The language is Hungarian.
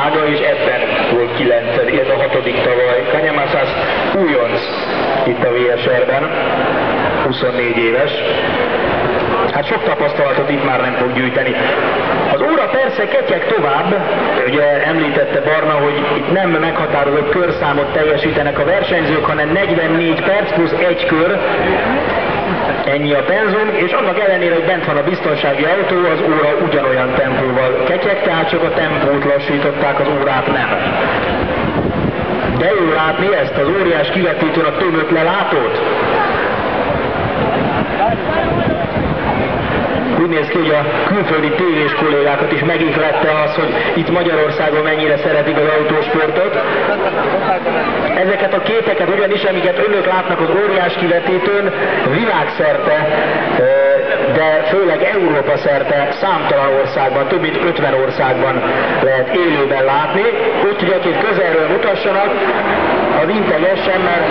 ága, és ebben volt 9. illetve a 6. tavaly. Kanyamaszász újonc itt a VSR-ben, 24 éves. Hát sok tapasztalatot itt már nem fog gyűjteni. Az óra persze ketyeg tovább, ugye említette Barna, hogy itt nem meghatározott körszámot teljesítenek a versenyzők, hanem 44 perc plusz 1 kör, ennyi a penzum, és annak ellenére, hogy bent van a biztonsági autó, az óra ugyanolyan tempóval ketyeg, tehát csak a tempót lassították, az órát nem. De jó látni ezt az óriás kivetítőn a tömött lelátót. Úgy néz ki, hogy a külföldi tévés kollégákat is megihlette az, hogy itt Magyarországon mennyire szeretik az autósportot. Ezeket a képeket ugyanis, amiket önök látnak az óriás kivetítőn, világszerte, de főleg Európa szerte számtalan országban, több mint 50 országban lehet élőben látni. Úgyhogy akit közelről mutassanak, az integessen, mert